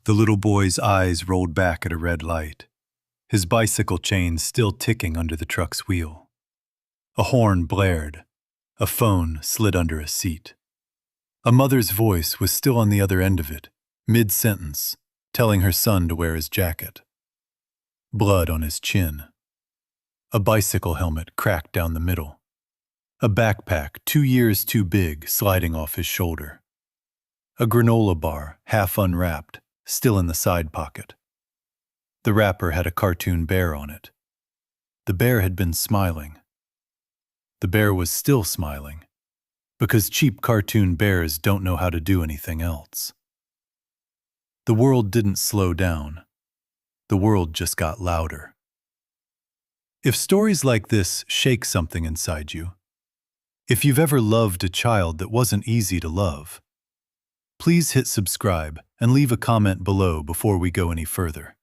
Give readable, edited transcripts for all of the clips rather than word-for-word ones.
The little boy's eyes rolled back at a red light, his bicycle chain still ticking under the truck's wheel. A horn blared. A phone slid under a seat. A mother's voice was still on the other end of it, mid-sentence, telling her son to wear his jacket. Blood on his chin. A bicycle helmet cracked down the middle. A backpack 2 years too big sliding off his shoulder. A granola bar, half unwrapped, still in the side pocket. The wrapper had a cartoon bear on it. The bear had been smiling. The bear was still smiling, because cheap cartoon bears don't know how to do anything else. The world didn't slow down. The world just got louder. If stories like this shake something inside you, if you've ever loved a child that wasn't easy to love, please hit subscribe and leave a comment below before we go any further.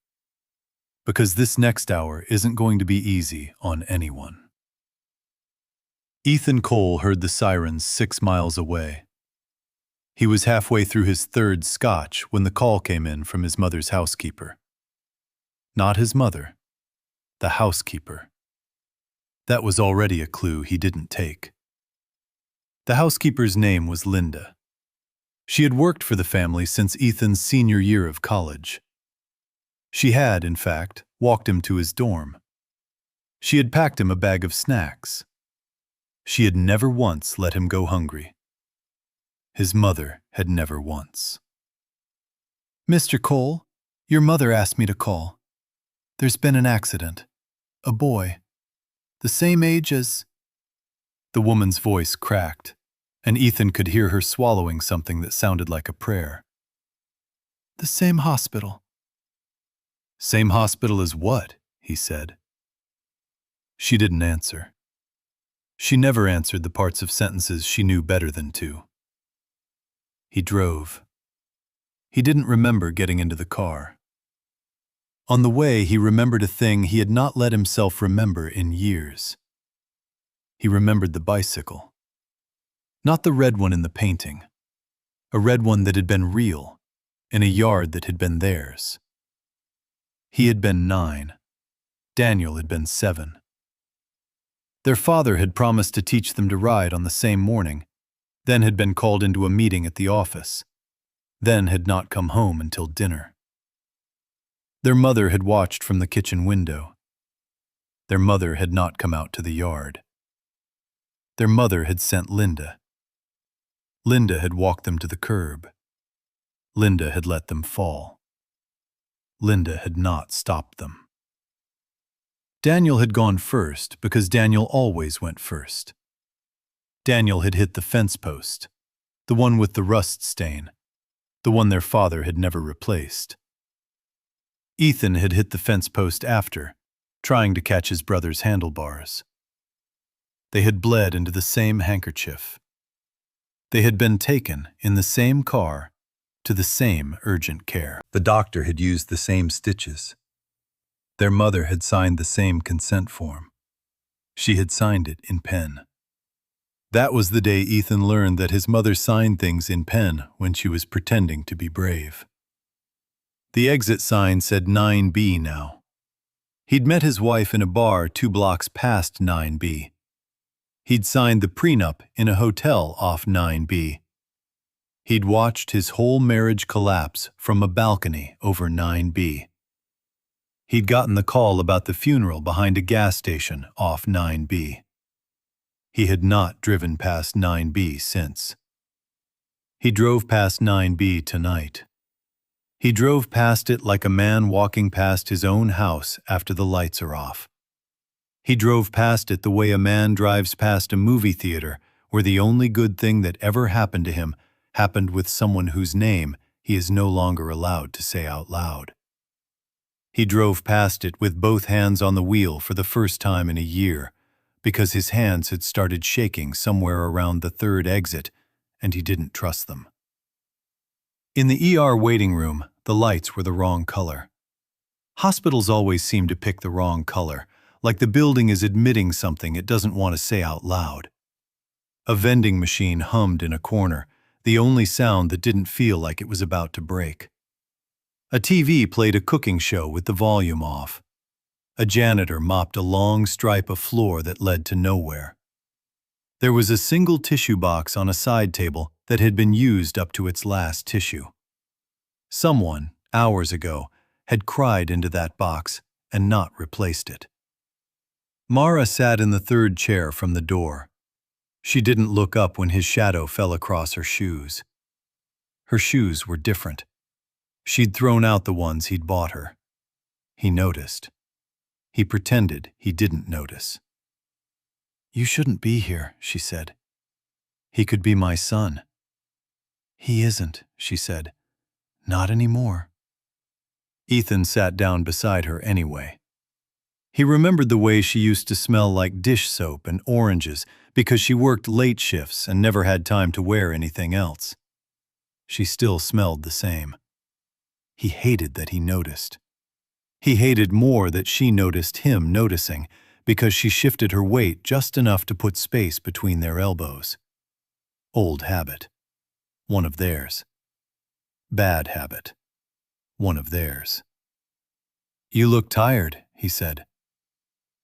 Because this next hour isn't going to be easy on anyone. Ethan Cole heard the sirens 6 miles away. He was halfway through his 3rd scotch when the call came in from his mother's housekeeper. Not his mother, the housekeeper. That was already a clue he didn't take. The housekeeper's name was Linda. She had worked for the family since Ethan's senior year of college. She had, in fact, walked him to his dorm. She had packed him a bag of snacks. She had never once let him go hungry. His mother had never once. "Mr. Cole, your mother asked me to call. There's been an accident. A boy. The same age as—" The woman's voice cracked, and Ethan could hear her swallowing something that sounded like a prayer. "The same hospital." "Same hospital as what?" he said. She didn't answer. She never answered the parts of sentences she knew better than to. He drove. He didn't remember getting into the car. On the way, he remembered a thing he had not let himself remember in years. He remembered the bicycle. Not the red one in the painting. A red one that had been real, in a yard that had been theirs. He had been 9. Daniel had been 7. Their father had promised to teach them to ride on the same morning, then had been called into a meeting at the office, then had not come home until dinner. Their mother had watched from the kitchen window. Their mother had not come out to the yard. Their mother had sent Linda. Linda had walked them to the curb. Linda had let them fall. Linda had not stopped them. Daniel had gone first because Daniel always went first. Daniel had hit the fence post, the one with the rust stain, the one their father had never replaced. Ethan had hit the fence post after, trying to catch his brother's handlebars. They had bled into the same handkerchief. They had been taken in the same car to the same urgent care. The doctor had used the same stitches. Their mother had signed the same consent form. She had signed it in pen. That was the day Ethan learned that his mother signed things in pen when she was pretending to be brave. The exit sign said 9B now. He'd met his wife in a bar 2 blocks past 9B. He'd signed the prenup in a hotel off 9B. He'd watched his whole marriage collapse from a balcony over 9B. He'd gotten the call about the funeral behind a gas station off 9B. He had not driven past 9B since. He drove past 9B tonight. He drove past it like a man walking past his own house after the lights are off. He drove past it the way a man drives past a movie theater where the only good thing that ever happened to him happened with someone whose name he is no longer allowed to say out loud. He drove past it with both hands on the wheel for the first time in a year, because his hands had started shaking somewhere around the 3rd exit, and he didn't trust them. In the ER waiting room, the lights were the wrong color. Hospitals always seem to pick the wrong color, like the building is admitting something it doesn't want to say out loud. A vending machine hummed in a corner, the only sound that didn't feel like it was about to break. A TV played a cooking show with the volume off. A janitor mopped a long stripe of floor that led to nowhere. There was a single tissue box on a side table that had been used up to its last tissue. Someone, hours ago, had cried into that box and not replaced it. Mara sat in the third chair from the door. She didn't look up when his shadow fell across her shoes. Her shoes were different. She'd thrown out the ones he'd bought her. He noticed. He pretended he didn't notice. "You shouldn't be here," she said. "He could be my son." "He isn't," she said. "Not anymore." Ethan sat down beside her anyway. He remembered the way she used to smell like dish soap and oranges because she worked late shifts and never had time to wear anything else. She still smelled the same. He hated that he noticed. He hated more that she noticed him noticing because she shifted her weight just enough to put space between their elbows. Old habit. One of theirs. Bad habit. One of theirs. "You look tired," he said.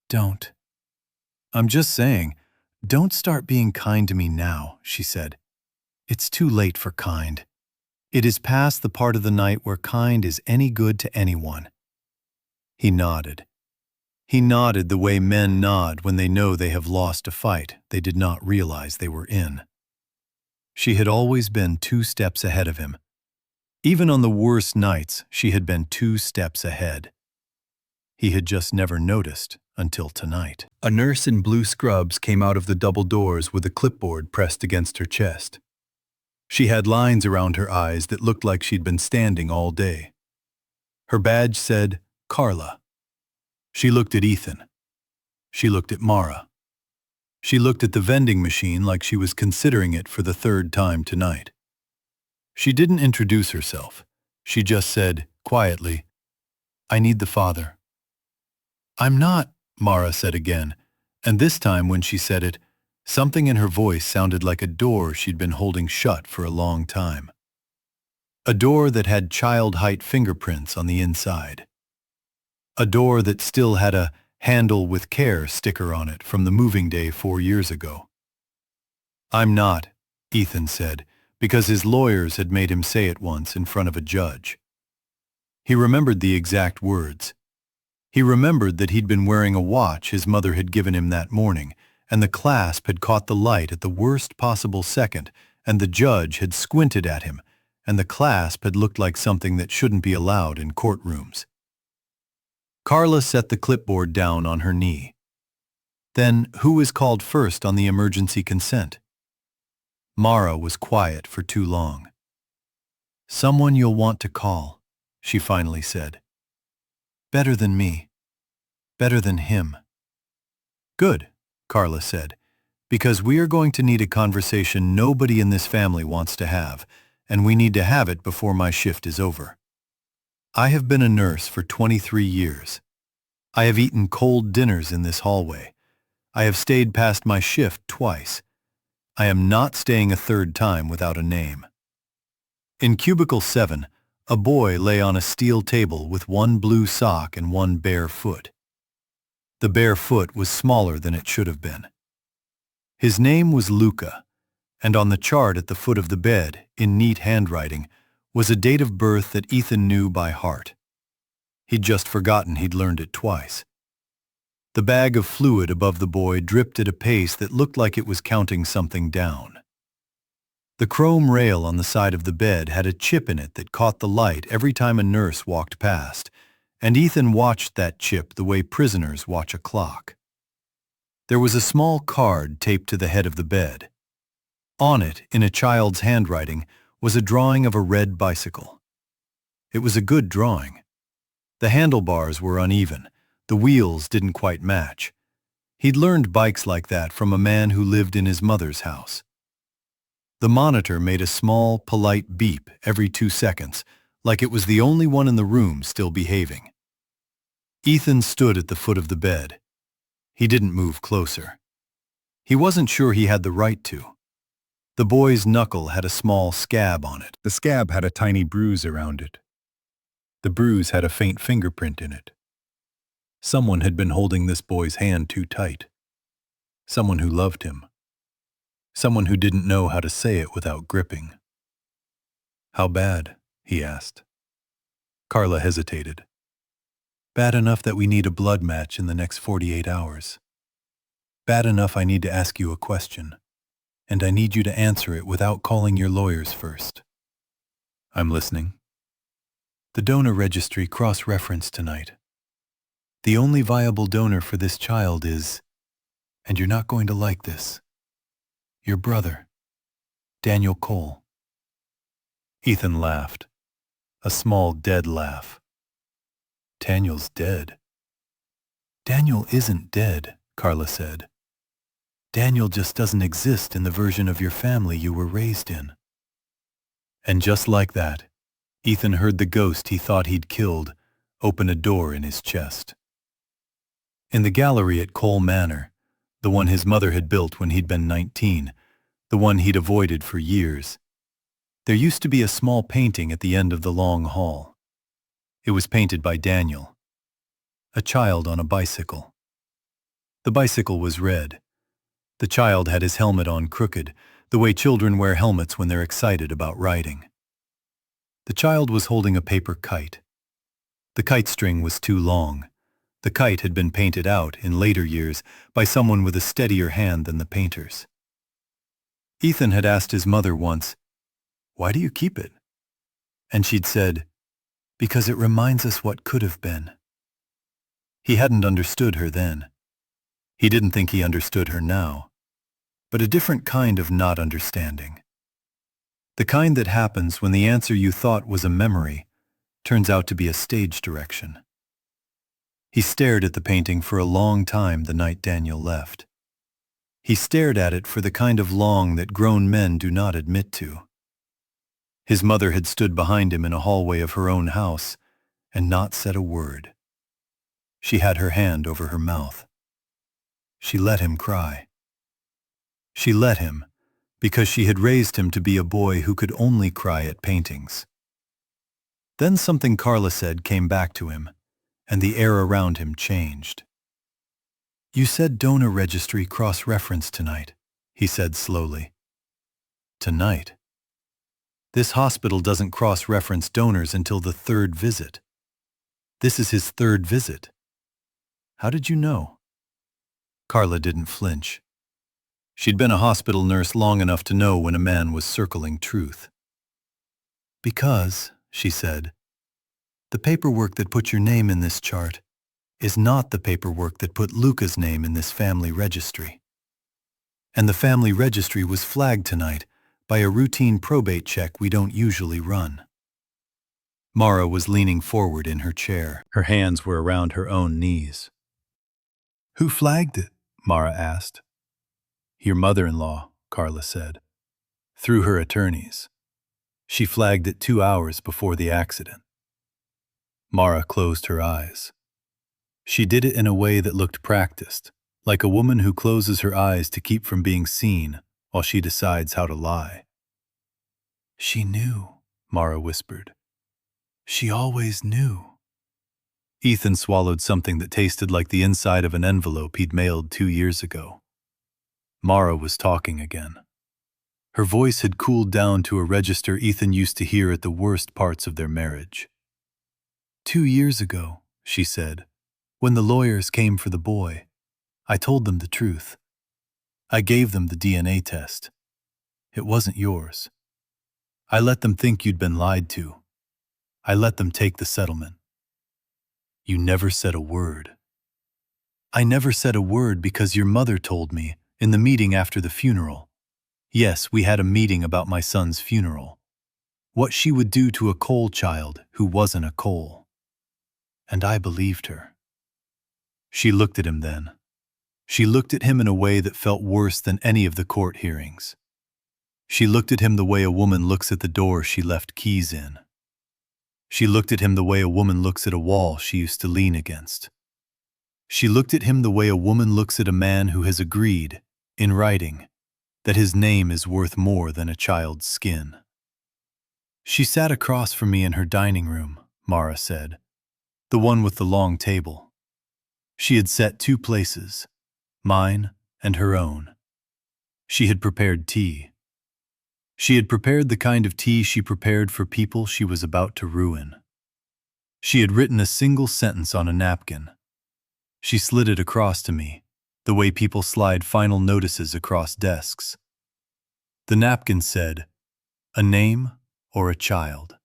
"Don't." "I'm just saying, don't start being kind to me now," she said. "It's too late for kind. It is past the part of the night where kind is any good to anyone." He nodded. He nodded the way men nod when they know they have lost a fight they did not realize they were in. She had always been 2 steps ahead of him. Even on the worst nights, she had been 2 steps ahead. He had just never noticed until tonight. A nurse in blue scrubs came out of the double doors with a clipboard pressed against her chest. She had lines around her eyes that looked like she'd been standing all day. Her badge said, "Carla." She looked at Ethan. She looked at Mara. She looked at the vending machine like she was considering it for the 3rd time tonight. She didn't introduce herself. She just said, quietly, "I need the father." "I'm not," Mara said again, and this time when she said it, something in her voice sounded like a door she'd been holding shut for a long time. A door that had child-height fingerprints on the inside. A door that still had a "Handle with care" sticker on it from the moving day 4 years ago. "I'm not," Ethan said, because his lawyers had made him say it once in front of a judge. He remembered the exact words. He remembered that he'd been wearing a watch his mother had given him that morning, and the clasp had caught the light at the worst possible second, and the judge had squinted at him, and the clasp had looked like something that shouldn't be allowed in courtrooms. Carla set the clipboard down on her knee. "Then who is called first on the emergency consent?" Mara was quiet for too long. "Someone you'll want to call," she finally said. "Better than me. Better than him." "Good," Carla said, "because we are going to need a conversation nobody in this family wants to have, and we need to have it before my shift is over. I have been a nurse for 23 years. I have eaten cold dinners in this hallway. I have stayed past my shift twice. I am not staying a 3rd time without a name." In cubicle 7, a boy lay on a steel table with 1 blue sock and 1 bare foot. The bare foot was smaller than it should have been. His name was Luca, and on the chart at the foot of the bed, in neat handwriting, was a date of birth that Ethan knew by heart. He'd just forgotten he'd learned it twice. The bag of fluid above the boy dripped at a pace that looked like it was counting something down. The chrome rail on the side of the bed had a chip in it that caught the light every time a nurse walked past, and Ethan watched that chip the way prisoners watch a clock. There was a small card taped to the head of the bed. On it, in a child's handwriting, was a drawing of a red bicycle. It was a good drawing. The handlebars were uneven. The wheels didn't quite match. He'd learned bikes like that from a man who lived in his mother's house. The monitor made a small, polite beep every 2 seconds, like it was the only one in the room still behaving. Ethan stood at the foot of the bed. He didn't move closer. He wasn't sure he had the right to. The boy's knuckle had a small scab on it. The scab had a tiny bruise around it. The bruise had a faint fingerprint in it. Someone had been holding this boy's hand too tight. Someone who loved him. Someone who didn't know how to say it without gripping. "How bad?" he asked. Carla hesitated. "Bad enough that we need a blood match in the next 48 hours. Bad enough I need to ask you a question, and I need you to answer it without calling your lawyers first." "I'm listening." "The donor registry cross-referenced tonight. The only viable donor for this child is, and you're not going to like this, your brother, Daniel Cole." Ethan laughed, a small dead laugh. "Daniel's dead." "Daniel isn't dead," Carla said. "Daniel just doesn't exist in the version of your family you were raised in." And just like that, Ethan heard the ghost he thought he'd killed open a door in his chest. In the gallery at Cole Manor, the one his mother had built when he'd been 19, the one he'd avoided for years, there used to be a small painting at the end of the long hall. It was painted by Daniel, a child on a bicycle. The bicycle was red. The child had his helmet on crooked, the way children wear helmets when they're excited about riding. The child was holding a paper kite. The kite string was too long. The kite had been painted out, in later years, by someone with a steadier hand than the painters. Ethan had asked his mother once, "Why do you keep it?" And she'd said, "Because it reminds us what could have been." He hadn't understood her then. He didn't think he understood her now. But a different kind of not understanding. The kind that happens when the answer you thought was a memory turns out to be a stage direction. He stared at the painting for a long time the night Daniel left. He stared at it for the kind of long that grown men do not admit to. His mother had stood behind him in a hallway of her own house and not said a word. She had her hand over her mouth. She let him cry. She let him because she had raised him to be a boy who could only cry at paintings. Then something Carla said came back to him, and the air around him changed. "You said donor registry cross-referenced tonight," he said slowly. "Tonight? This hospital doesn't cross-reference donors until the third visit. This is his third visit. How did you know?" Carla didn't flinch. She'd been a hospital nurse long enough to know when a man was circling truth. "Because," she said, "the paperwork that put your name in this chart is not the paperwork that put Luca's name in this family registry. And the family registry was flagged tonight by a routine probate check we don't usually run." Mara was leaning forward in her chair. Her hands were around her own knees. "Who flagged it?" Mara asked. "Your mother-in-law," Carla said. "Through her attorneys. She flagged it 2 hours before the accident." Mara closed her eyes. She did it in a way that looked practiced, like a woman who closes her eyes to keep from being seen while she decides how to lie. "She knew," Mara whispered. "She always knew." Ethan swallowed something that tasted like the inside of an envelope he'd mailed 2 years ago. Mara was talking again. Her voice had cooled down to a register Ethan used to hear at the worst parts of their marriage. "2 years ago," she said, "when the lawyers came for the boy, I told them the truth. I gave them the DNA test. It wasn't yours. I let them think you'd been lied to. I let them take the settlement. You never said a word." "I never said a word because your mother told me in the meeting after the funeral. Yes, we had a meeting about my son's funeral. What she would do to a Cole child who wasn't a Cole. And I believed her." She looked at him then. She looked at him in a way that felt worse than any of the court hearings. She looked at him the way a woman looks at the door she left keys in. She looked at him the way a woman looks at a wall she used to lean against. She looked at him the way a woman looks at a man who has agreed, in writing, that his name is worth more than a child's skin. "She sat across from me in her dining room," Mara said. The one with the long table. She had set 2 places, mine and her own. She had prepared tea. She had prepared the kind of tea she prepared for people she was about to ruin. She had written a single sentence on a napkin. She slid it across to me, the way people slide final notices across desks. The napkin said, "A name or a child."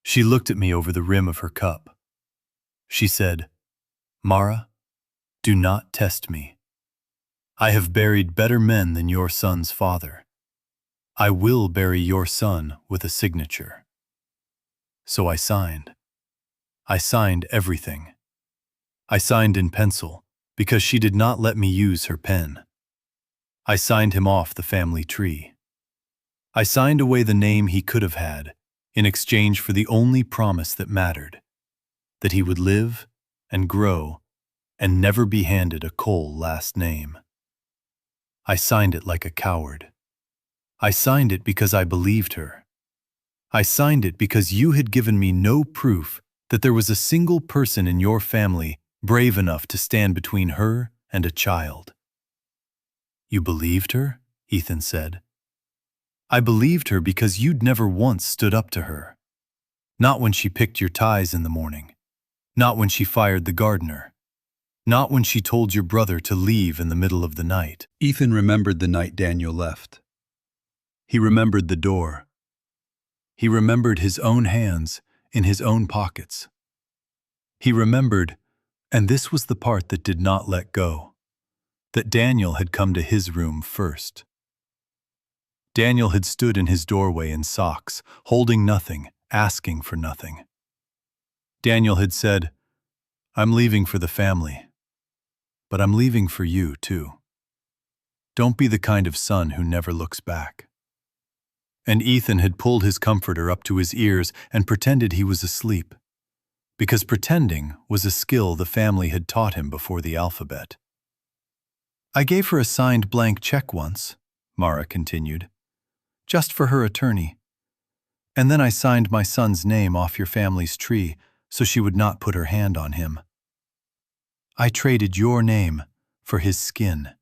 She looked at me over the rim of her cup. She said, "Mara, do not test me. I have buried better men than your son's father. I will bury your son with a signature." So I signed. I signed everything. I signed in pencil because she did not let me use her pen. I signed him off the family tree. I signed away the name he could have had in exchange for the only promise that mattered, that he would live and grow and never be handed a Cole last name. I signed it like a coward. I signed it because I believed her. I signed it because you had given me no proof that there was a single person in your family brave enough to stand between her and a child. You believed her? Ethan said. I believed her because you'd never once stood up to her. Not when she picked your ties in the morning. Not when she fired the gardener. Not when she told your brother to leave in the middle of the night. Ethan remembered the night Daniel left. He remembered the door. He remembered his own hands in his own pockets. He remembered, and this was the part that did not let go, that Daniel had come to his room first. Daniel had stood in his doorway in socks, holding nothing, asking for nothing. Daniel had said, "I'm leaving for the family, but I'm leaving for you too. Don't be the kind of son who never looks back." And Ethan had pulled his comforter up to his ears and pretended he was asleep, because pretending was a skill the family had taught him before the alphabet. "I gave her a signed blank check once," Mara continued, "just for her attorney. And then I signed my son's name off your family's tree so she would not put her hand on him. I traded your name for his skin,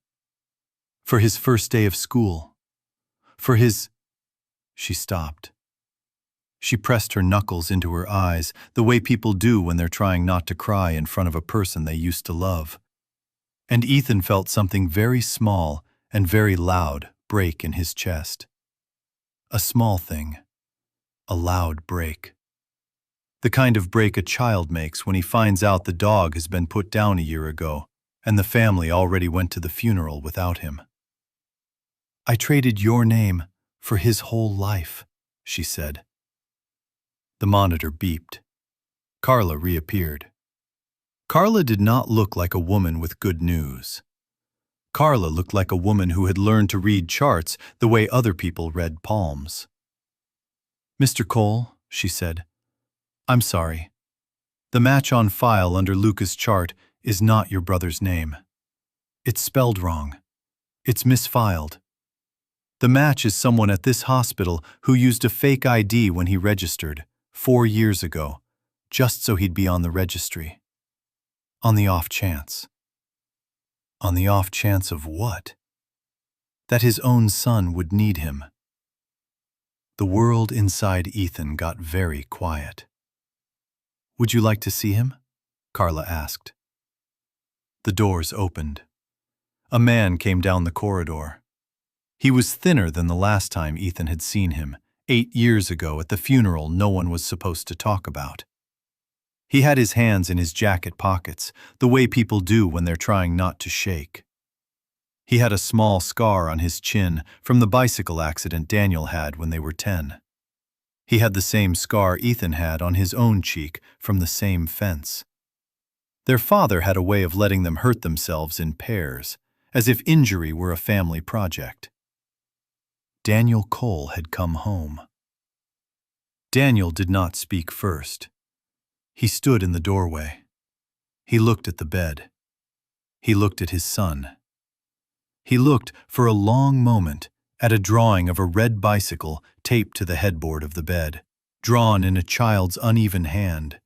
for his first day of school, for his—" She stopped. She pressed her knuckles into her eyes, the way people do when they're trying not to cry in front of a person they used to love. And Ethan felt something very small and very loud break in his chest. A small thing. A loud break. The kind of break a child makes when he finds out the dog has been put down a year ago and the family already went to the funeral without him. I traded your name for his whole life, she said. The monitor beeped. Carla reappeared. Carla did not look like a woman with good news. Carla looked like a woman who had learned to read charts the way other people read palms. Mr. Cole, she said, I'm sorry. The match on file under Luca's chart is not your brother's name. It's spelled wrong. It's misfiled. The match is someone at this hospital who used a fake ID when he registered, 4 years ago, just so he'd be on the registry. On the off chance. On the off chance of what? That his own son would need him. The world inside Ethan got very quiet. Would you like to see him? Carla asked. The doors opened. A man came down the corridor. He was thinner than the last time Ethan had seen him, 8 years ago at the funeral no one was supposed to talk about. He had his hands in his jacket pockets, the way people do when they're trying not to shake. He had a small scar on his chin from the bicycle accident Daniel had when they were 10. He had the same scar Ethan had on his own cheek from the same fence. Their father had a way of letting them hurt themselves in pairs, as if injury were a family project. Daniel Cole had come home. Daniel did not speak first. He stood in the doorway. He looked at the bed. He looked at his son. He looked for a long moment at a drawing of a red bicycle taped to the headboard of the bed. drawn in a child's uneven hand,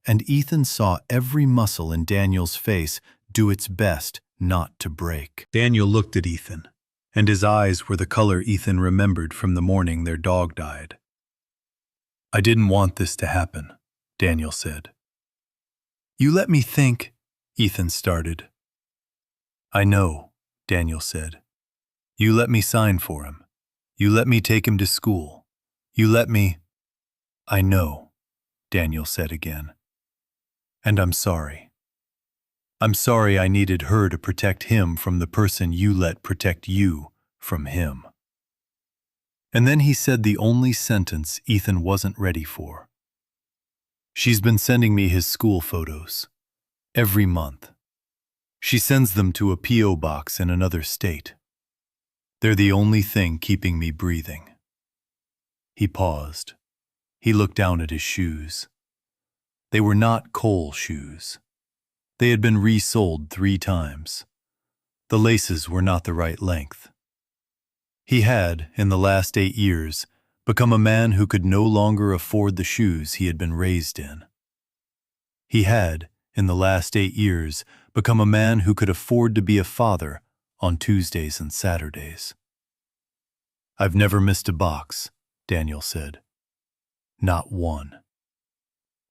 and Ethan saw every muscle in Daniel's face do its best not to break. Daniel looked at Ethan, and his eyes were the color Ethan remembered from the morning their dog died. "I didn't want this to happen," Daniel said. "You let me think," Ethan started. "I know," Daniel said. "You let me sign for him. You let me take him to school. You let me—" "I know," Daniel said again. "And I'm sorry. I'm sorry I needed her to protect him from the person you let protect you from him." And then he said the only sentence Ethan wasn't ready for. "She's been sending me his school photos. Every month. She sends them to a P.O. box in another state. They're the only thing keeping me breathing." He paused. He looked down at his shoes. They were not Cole shoes. They had been resoled 3 times. The laces were not the right length. He had, in the last 8 years, become a man who could no longer afford the shoes he had been raised in. He had, in the last 8 years, become a man who could afford to be a father on Tuesdays and Saturdays. "I've never missed a box," Daniel said. "Not one.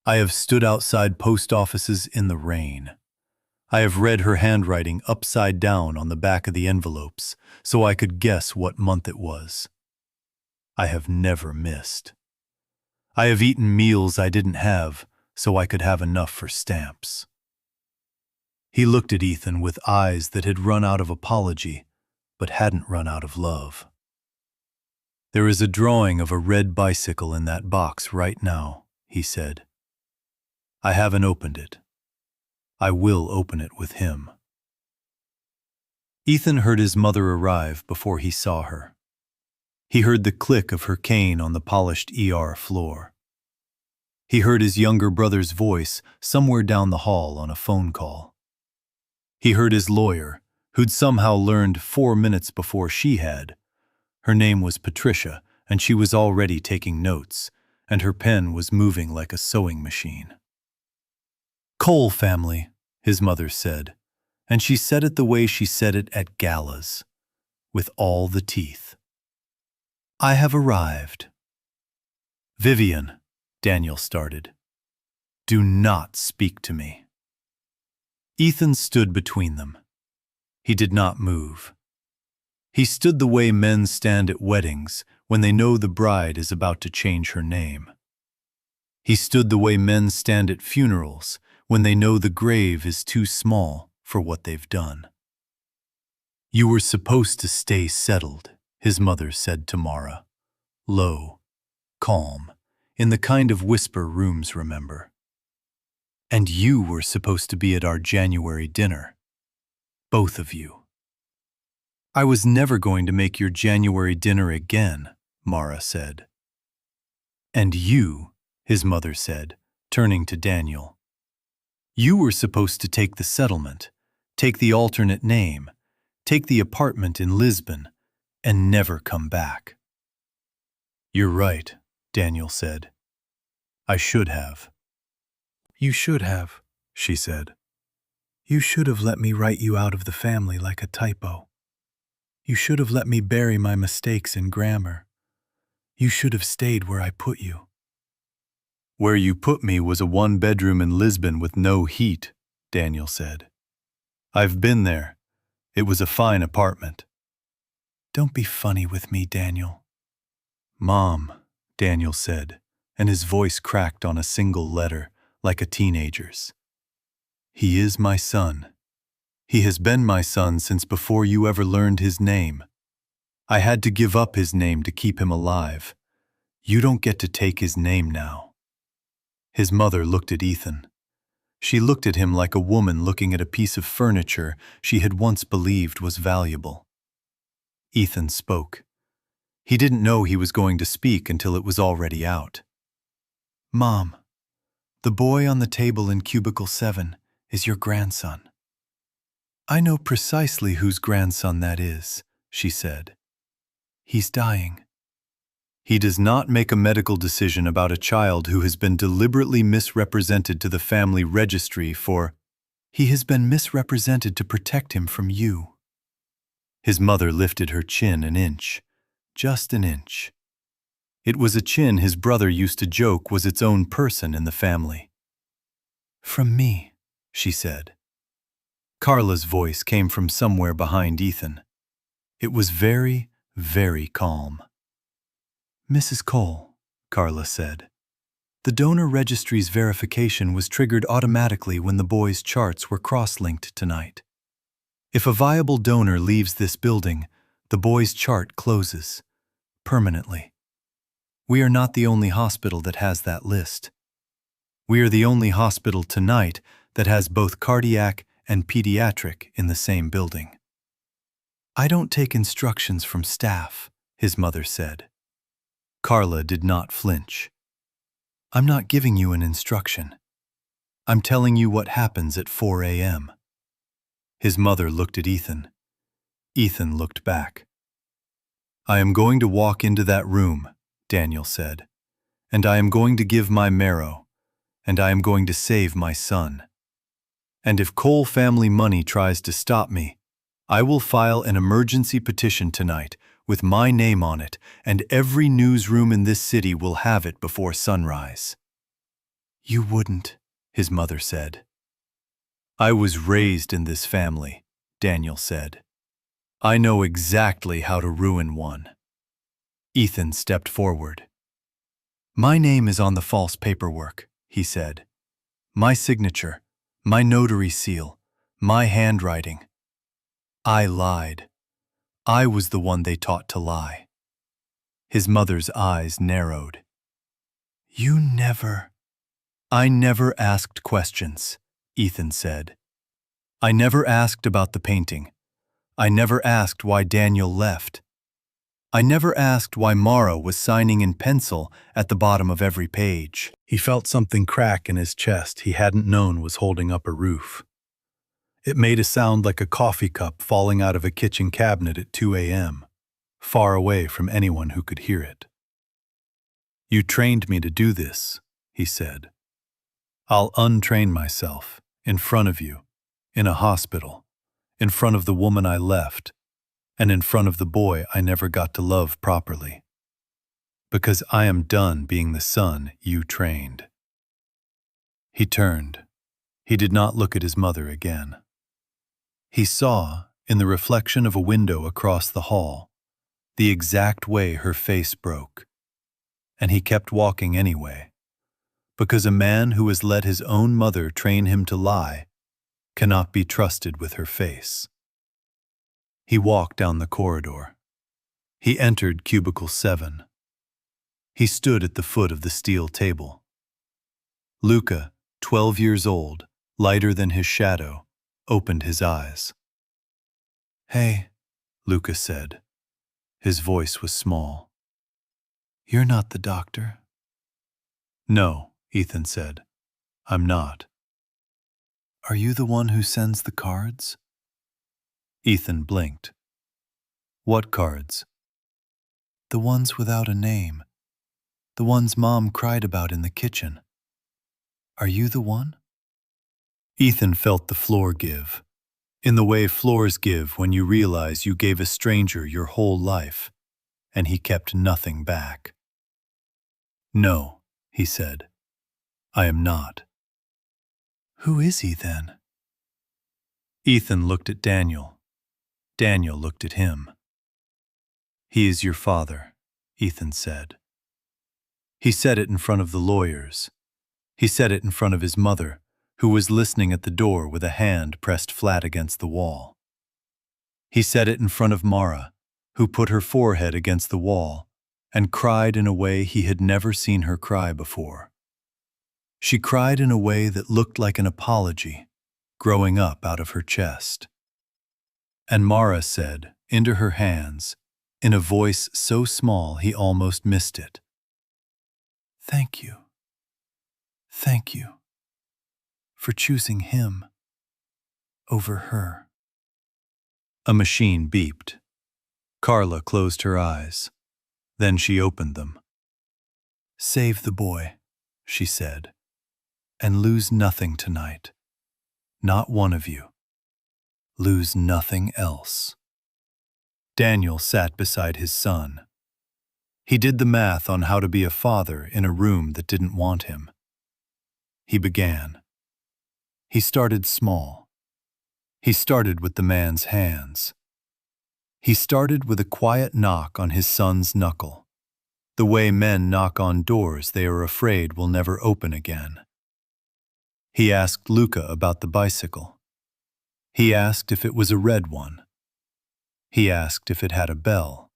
I have stood outside post offices in the rain. I have read her handwriting upside down on the back of the envelopes so I could guess what month it was. I have never missed. I have eaten meals I didn't have so I could have enough for stamps." He looked at Ethan with eyes that had run out of apology but hadn't run out of love. "There is a drawing of a red bicycle in that box right now," he said. "I haven't opened it. I will open it with him." Ethan heard his mother arrive before he saw her. He heard the click of her cane on the polished ER floor. He heard his younger brother's voice somewhere down the hall on a phone call. He heard his lawyer, who'd somehow learned 4 minutes before she had. Her name was Patricia, and she was already taking notes, and her pen was moving like a sewing machine. "Cole family," his mother said, and she said it the way she said it at galas, with all the teeth. "I have arrived." "Vivian," Daniel started. "Do not speak to me." Ethan stood between them. He did not move. He stood the way men stand at weddings when they know the bride is about to change her name. He stood the way men stand at funerals when they know the grave is too small for what they've done. "You were supposed to stay settled," his mother said to Mara, low, calm, in the kind of whisper rooms remember. "And you were supposed to be at our January dinner. Both of you." "I was never going to make your January dinner again," Mara said. "And you," his mother said, turning to Daniel. "You were supposed to take the settlement, take the alternate name, take the apartment in Lisbon, and never come back." "You're right," Daniel said. "I should have." "You should have," she said. "You should have let me write you out of the family like a typo. You should have let me bury my mistakes in grammar. You should have stayed where I put you." "Where you put me was a 1-bedroom in Lisbon with no heat," Daniel said. "I've been there. It was a fine apartment." "Don't be funny with me, Daniel." "Mom," Daniel said, and his voice cracked on a single letter, like a teenager's. "He is my son. He has been my son since before you ever learned his name. I had to give up his name to keep him alive. You don't get to take his name now." His mother looked at Ethan. She looked at him like a woman looking at a piece of furniture she had once believed was valuable. Ethan spoke. He didn't know he was going to speak until it was already out. "Mom, the boy on the table in cubicle 7 is your grandson." "I know precisely whose grandson that is," she said. "He's dying." He does not make a medical decision about a child who has been deliberately misrepresented to the family registry for he has been misrepresented to protect him from you. His mother lifted her chin an inch, just an inch. It was a chin his brother used to joke was its own person in the family. From me, she said. Carla's voice came from somewhere behind Ethan. It was very, very calm. Mrs. Cole, Carla said. The donor registry's verification was triggered automatically when the boys' charts were cross-linked tonight. If a viable donor leaves this building, the boys' chart closes, permanently. We are not the only hospital that has that list. We are the only hospital tonight that has both cardiac and pediatric in the same building. I don't take instructions from staff, his mother said. Carla did not flinch. I'm not giving you an instruction. I'm telling you what happens at 4 a.m. His mother looked at Ethan. Ethan looked back. I am going to walk into that room, Daniel said, and I am going to give my marrow, and I am going to save my son. And if Cole family money tries to stop me, I will file an emergency petition tonight with my name on it, and every newsroom in this city will have it before sunrise. You wouldn't, his mother said. I was raised in this family, Daniel said. I know exactly how to ruin one. Ethan stepped forward. My name is on the false paperwork, he said. My signature, my notary seal, my handwriting. I lied. I was the one they taught to lie. His mother's eyes narrowed. You never... I never asked questions, Ethan said. I never asked about the painting. I never asked why Daniel left. I never asked why Mara was signing in pencil at the bottom of every page. He felt something crack in his chest he hadn't known was holding up a roof. It made a sound like a coffee cup falling out of a kitchen cabinet at 2 a.m., far away from anyone who could hear it. You trained me to do this, he said. I'll untrain myself, in front of you, in a hospital, in front of the woman I left, and in front of the boy I never got to love properly. Because I am done being the son you trained. He turned. He did not look at his mother again. He saw, in the reflection of a window across the hall, the exact way her face broke. And he kept walking anyway, because a man who has let his own mother train him to lie cannot be trusted with her face. He walked down the corridor. He entered cubicle 7. He stood at the foot of the steel table. Luca, 12 years old, lighter than his shadow, opened his eyes. Hey, Luca said. His voice was small. You're not the doctor. No, Ethan said. I'm not. Are you the one who sends the cards? Ethan blinked. What cards? The ones without a name. The ones Mom cried about in the kitchen. Are you the one? Ethan felt the floor give, in the way floors give when you realize you gave a stranger your whole life, and he kept nothing back. No, he said. I am not. Who is he then? Ethan looked at Daniel. Daniel looked at him. He is your father, Ethan said. He said it in front of the lawyers. He said it in front of his mother, who was listening at the door with a hand pressed flat against the wall. He said it in front of Mara, who put her forehead against the wall and cried in a way he had never seen her cry before. She cried in a way that looked like an apology, growing up out of her chest. And Mara said, into her hands, in a voice so small he almost missed it, Thank you. Thank you for choosing him over her. A machine beeped. Carla closed her eyes. Then she opened them. "Save the boy," she said, "and lose nothing tonight. Not one of you. Lose nothing else." Daniel sat beside his son. He did the math on how to be a father in a room that didn't want him. He began. He started small. He started with the man's hands. He started with a quiet knock on his son's knuckle, the way men knock on doors they are afraid will never open again. He asked Luca about the bicycle. He asked if it was a red one. He asked if it had a bell.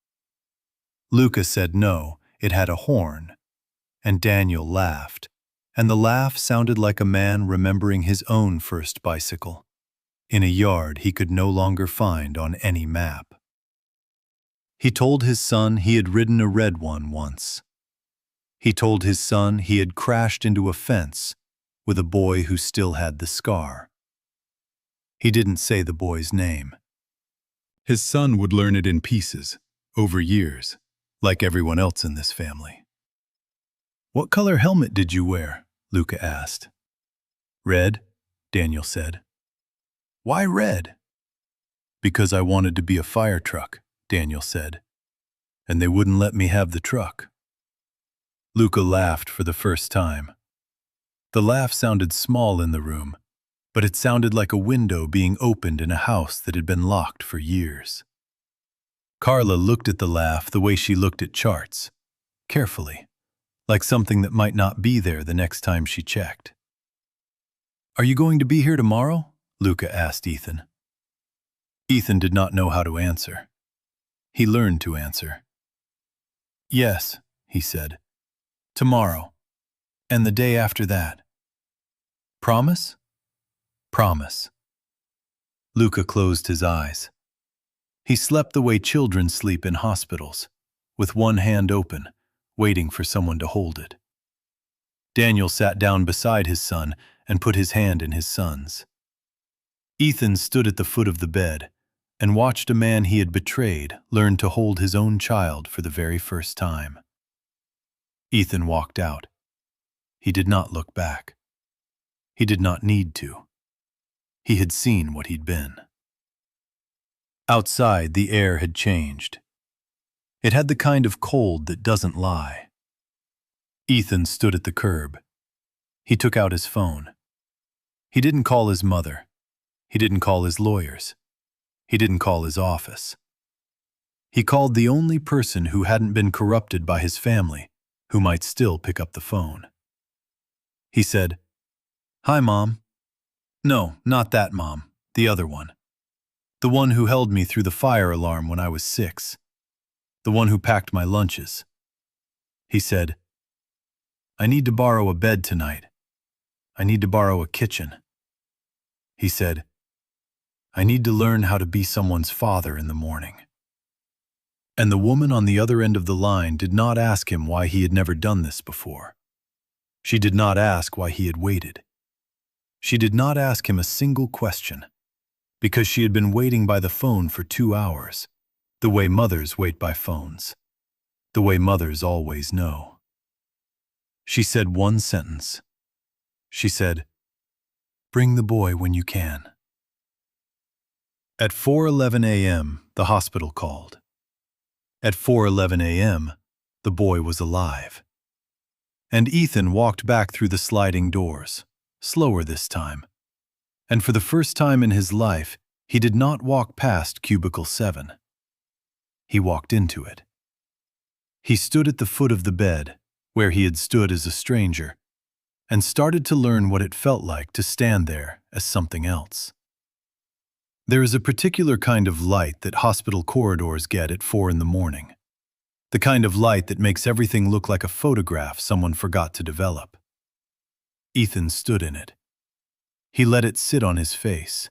Luca said no, it had a horn, and Daniel laughed, and the laugh sounded like a man remembering his own first bicycle, in a yard he could no longer find on any map. He told his son he had ridden a red one once. He told his son he had crashed into a fence with a boy who still had the scar. He didn't say the boy's name. His son would learn it in pieces, over years, like everyone else in this family. "What color helmet did you wear?" Luca asked. "Red," Daniel said. "Why red?" "Because I wanted to be a fire truck," Daniel said, "and they wouldn't let me have the truck." Luca laughed for the first time. The laugh sounded small in the room, but it sounded like a window being opened in a house that had been locked for years. Carla looked at the laugh the way she looked at charts, carefully, like something that might not be there the next time she checked. "Are you going to be here tomorrow?" Luca asked Ethan. Ethan did not know how to answer. He learned to answer. "Yes," he said. "Tomorrow. And the day after that." "Promise?" "Promise." Luca closed his eyes. He slept the way children sleep in hospitals, with one hand open, waiting for someone to hold it. Daniel sat down beside his son and put his hand in his son's. Ethan stood at the foot of the bed and watched a man he had betrayed learn to hold his own child for the very first time. Ethan walked out. He did not look back. He did not need to. He had seen what he'd been. Outside, the air had changed. It had the kind of cold that doesn't lie. Ethan stood at the curb. He took out his phone. He didn't call his mother. He didn't call his lawyers. He didn't call his office. He called the only person who hadn't been corrupted by his family, who might still pick up the phone. He said, "Hi, Mom." "No, not that Mom, the other one. The one who held me through the fire alarm when I was 6. The one who packed my lunches." He said, "I need to borrow a bed tonight. I need to borrow a kitchen." He said, "I need to learn how to be someone's father in the morning." And the woman on the other end of the line did not ask him why he had never done this before. She did not ask why he had waited. She did not ask him a single question, because she had been waiting by the phone for 2 hours, the way mothers wait by phones, the way mothers always know. She said one sentence. She said, "Bring the boy when you can." At 4:11 a.m., the hospital called. At 4:11 a.m., the boy was alive. And Ethan walked back through the sliding doors, slower this time. And for the first time in his life, he did not walk past cubicle 7. He walked into it. He stood at the foot of the bed, where he had stood as a stranger, and started to learn what it felt like to stand there as something else. There is a particular kind of light that hospital corridors get at 4 in the morning. The kind of light that makes everything look like a photograph someone forgot to develop. Ethan stood in it. He let it sit on his face.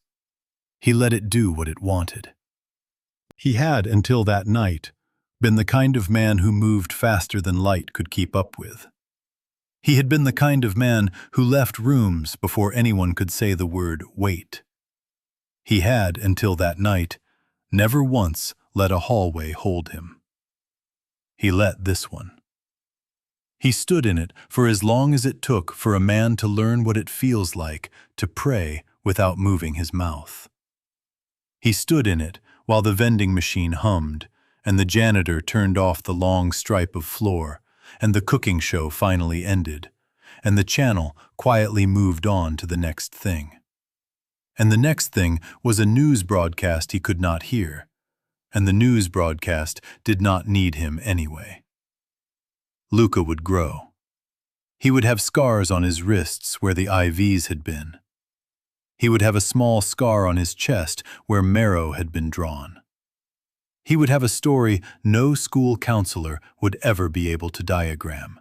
He let it do what it wanted. He had, until that night, been the kind of man who moved faster than light could keep up with. He had been the kind of man who left rooms before anyone could say the word wait. He had, until that night, never once let a hallway hold him. He let this one. He stood in it for as long as it took for a man to learn what it feels like to pray without moving his mouth. He stood in it while the vending machine hummed, and the janitor turned off the long stripe of floor, and the cooking show finally ended, and the channel quietly moved on to the next thing. And the next thing was a news broadcast he could not hear, and the news broadcast did not need him anyway. Luca would grow. He would have scars on his wrists where the IVs had been. He would have a small scar on his chest where marrow had been drawn. He would have a story no school counselor would ever be able to diagram.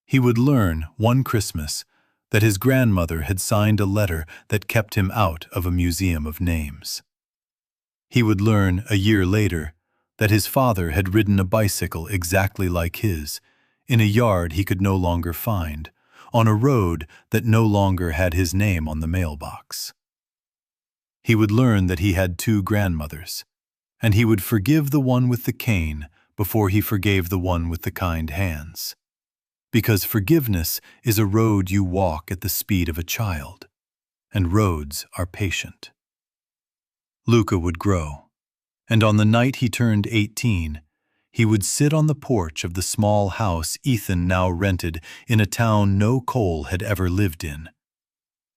He would learn, one Christmas, that his grandmother had signed a letter that kept him out of a museum of names. He would learn, a year later, that his father had ridden a bicycle exactly like his, in a yard he could no longer find, on a road that no longer had his name on the mailbox. He would learn that he had two grandmothers, and he would forgive the one with the cane before he forgave the one with the kind hands. Because forgiveness is a road you walk at the speed of a child, and roads are patient. Luca would grow, and on the night he turned 18, he would sit on the porch of the small house Ethan now rented in a town no Cole had ever lived in,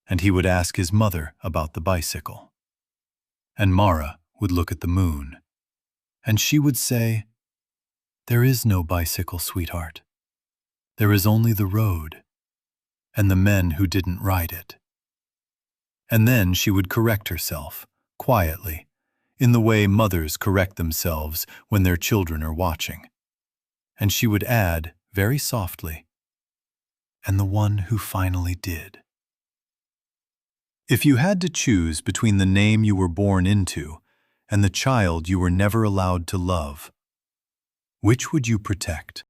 and he would ask his mother about the bicycle. And Mara would look at the moon, and she would say, "There is no bicycle, sweetheart. There is only the road, and the men who didn't ride it." And then she would correct herself, quietly, in the way mothers correct themselves when their children are watching. And she would add, very softly, "And the one who finally did." If you had to choose between the name you were born into and the child you were never allowed to love, which would you protect?